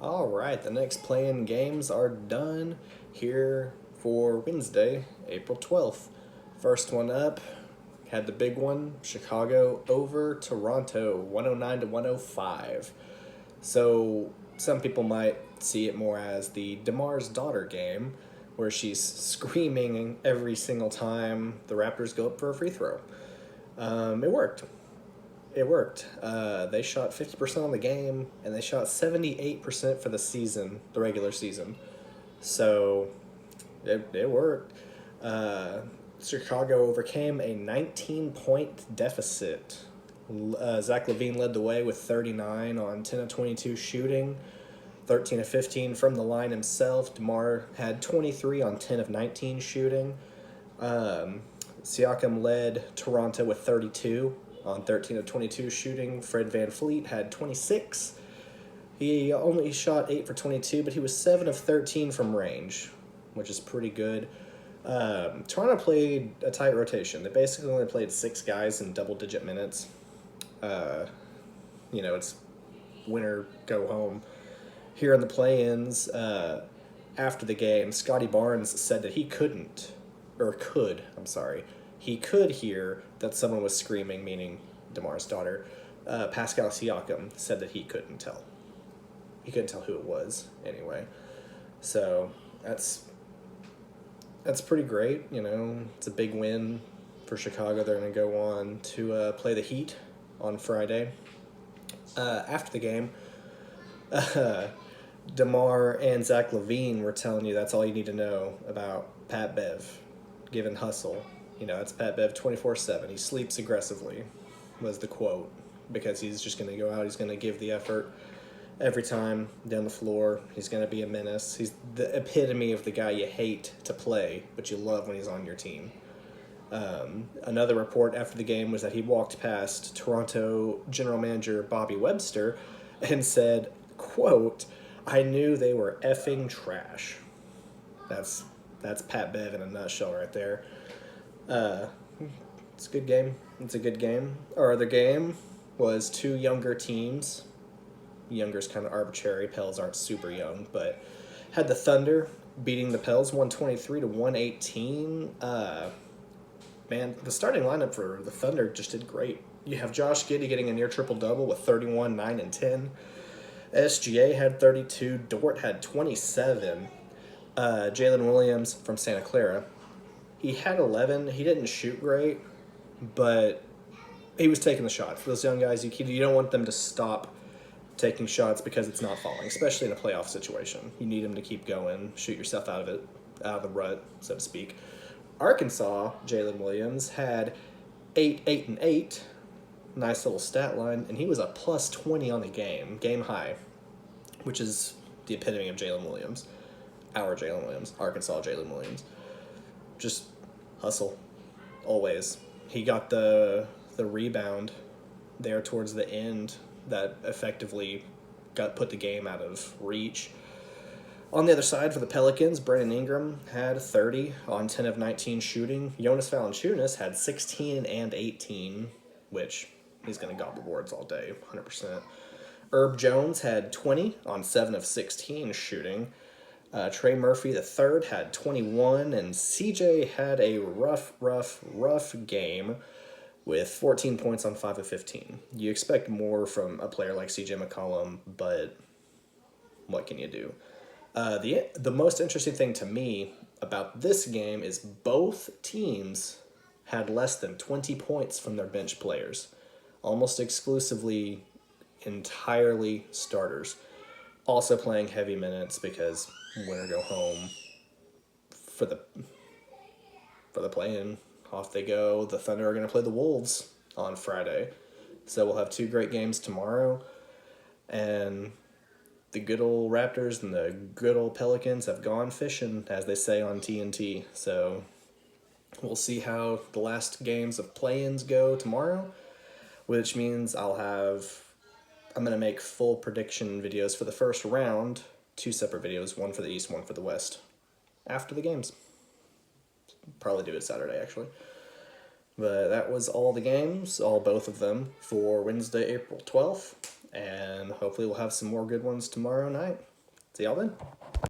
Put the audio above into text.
All right, the next play-in games are done here for Wednesday, April 12th. First one up, had the big one, Chicago over Toronto, 109 to 105. So some people might see it more as the DeMar's daughter game, where she's screaming every single time the Raptors go up for a free throw. It worked. It worked. They shot 50% on the game, and they shot 78% for the season, the regular season. So it worked. Uh, Chicago overcame a 19-point deficit. Zach LaVine led the way with 39 on 10 of 22 shooting, 13 of 15 from the line himself. DeMar had 23 on 10 of 19 shooting. Um, Siakam led Toronto with 32 on 13 of 22 shooting. Fred VanVleet had 26. He only shot 8 for 22, but he was 7 of 13 from range, which is pretty good. Toronto played a tight rotation. They basically only played 6 guys in double-digit minutes. Uh, it's winner, go home. Here in the play-ins, after the game, Scotty Barnes said that he could hear that someone was screaming, meaning DeMar's daughter. Pascal Siakam said that he couldn't tell. He couldn't tell who it was, anyway. So that's pretty great. It's a big win for Chicago. They're going to go on to play the Heat on Friday. After the game, DeMar and Zach LaVine were telling you that's all you need to know about Pat Bev, given hustle. It's Pat Bev 24/7. He sleeps aggressively, was the quote, because he's just going to go out. He's going to give the effort every time down the floor. He's going to be a menace. He's the epitome of the guy you hate to play, but you love when he's on your team. Another report after the game was that he walked past Toronto general manager Bobby Webster and said, quote, "I knew they were effing trash." That's Pat Bev in a nutshell right there. It's a good game. It's a good game. Our other game was two younger teams. Younger's kind of arbitrary. Pels aren't super young, but had the Thunder beating the Pels 123 to 118. Man, the starting lineup for the Thunder just did great. You have Josh Giddey getting a near triple-double with 31, 9, and 10. SGA had 32. Dort had 27. Jalen Williams from Santa Clara, he had 11. He didn't shoot great, but he was taking the shots. For those young guys, you don't want them to stop taking shots because it's not falling, especially in a playoff situation. You need them to keep going, shoot yourself out of the rut, so to speak. Arkansas, Jalen Williams, had 8, 8, and 8. Nice little stat line, and he was a plus 20 on the game high, which is the epitome of Jalen Williams. Our Jalen Williams, Arkansas Jalen Williams. Just hustle, always. He got the rebound there towards the end that effectively put the game out of reach. On the other side, for the Pelicans, Brandon Ingram had 30 on 10 of 19 shooting. Jonas Valanciunas had 16 and 18, which he's going to gobble boards all day, 100%. Herb Jones had 20 on 7 of 16 shooting. Trey Murphy III had 21, and CJ had a rough game with 14 points on 5 of 15. You expect more from a player like CJ McCollum, but what can you do? The most interesting thing to me about this game is both teams had less than 20 points from their bench players, almost exclusively entirely starters, also playing heavy minutes because winner go home for the play-in. Off they go. The Thunder are going to play the Wolves on Friday, so we'll have two great games tomorrow, and the good old Raptors and the good old Pelicans have gone fishing, as they say on TNT. So we'll see how the last games of play-ins go tomorrow, which means I'm going to make full prediction videos for the first round, 2 separate videos, one for the East, one for the West, after the games. Probably do it Saturday, actually. But that was all the games, both of them, for Wednesday, April 12th. And hopefully we'll have some more good ones tomorrow night. See y'all then.